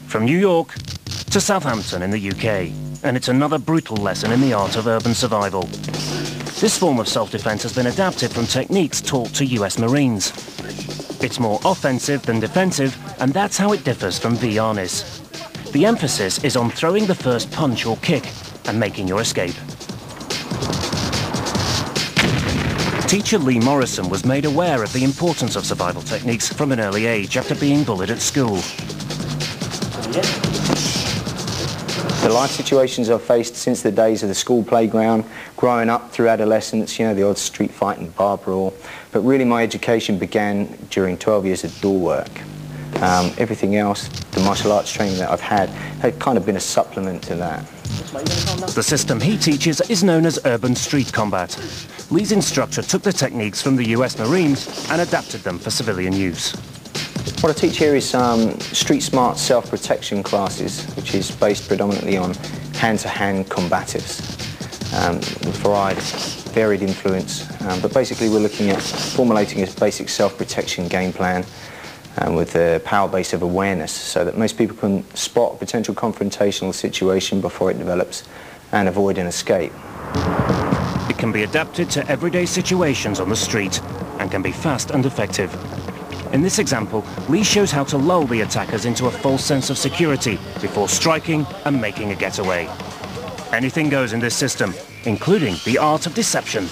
From New York to Southampton in the UK, and it's another brutal lesson in the art of urban survival. This form of self-defense has been adapted from techniques taught to US Marines. It's more offensive than defensive, and that's how it differs from V-harness. The emphasis is on throwing the first punch or kick and making your escape. Teacher Lee Morrison was made aware of the importance of survival techniques from an early age after being bullied at school. The life situations I've faced since the days of the school playground, growing up through adolescence, you know, the odd street fight and bar brawl. But really my education began during 12 years of door work. Everything else, the martial arts training that I've had kind of been a supplement to that. The system he teaches is known as Urban Street Combat. Lee's instructor took the techniques from the US Marines and adapted them for civilian use. What I teach here is street smart self-protection classes, which is based predominantly on hand-to-hand combatives. Varied influence, but basically we're looking at formulating a basic self-protection game plan with the power base of awareness, so that most people can spot a potential confrontational situation before it develops and avoid an escape. It can be adapted to everyday situations on the street and can be fast and effective. In this example, Lee shows how to lull the attackers into a false sense of security before striking and making a getaway. Anything goes in this system, including the art of deception.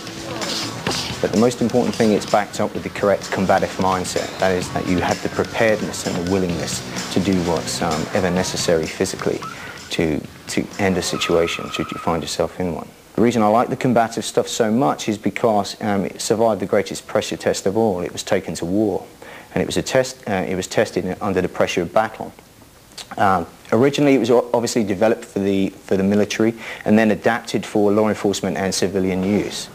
But the most important thing, it's backed up with the correct combative mindset. That is, that you have the preparedness and the willingness to do what's ever necessary physically to end a situation should you find yourself in one. The reason I like the combative stuff so much is because it survived the greatest pressure test of all. It was taken to war. And it was tested under the pressure of battle. Originally it was obviously developed for the military and then adapted for law enforcement and civilian use.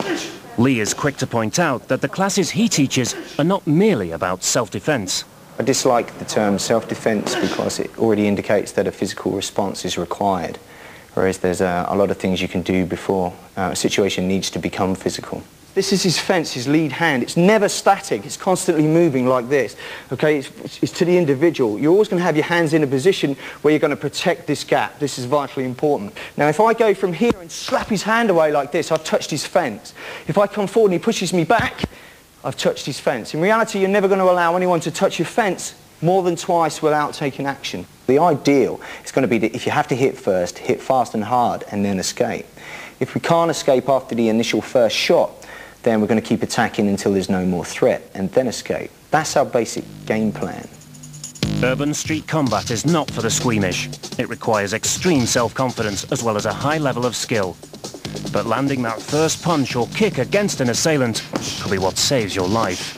Lee is quick to point out that the classes he teaches are not merely about self-defense. I dislike the term self-defense because it already indicates that a physical response is required, whereas there's a lot of things you can do before a situation needs to become physical. This is his fence, his lead hand. It's never static. It's constantly moving like this. Okay, it's to the individual. You're always going to have your hands in a position where you're going to protect this gap. This is vitally important. Now, if I go from here and slap his hand away like this, I've touched his fence. If I come forward and he pushes me back, I've touched his fence. In reality, you're never going to allow anyone to touch your fence more than twice without taking action. The ideal is going to be that if you have to hit first, hit fast and hard and then escape. If we can't escape after the initial first shot, then we're going to keep attacking until there's no more threat, and then escape. That's our basic game plan. Urban street combat is not for the squeamish. It requires extreme self-confidence as well as a high level of skill. But landing that first punch or kick against an assailant could be what saves your life.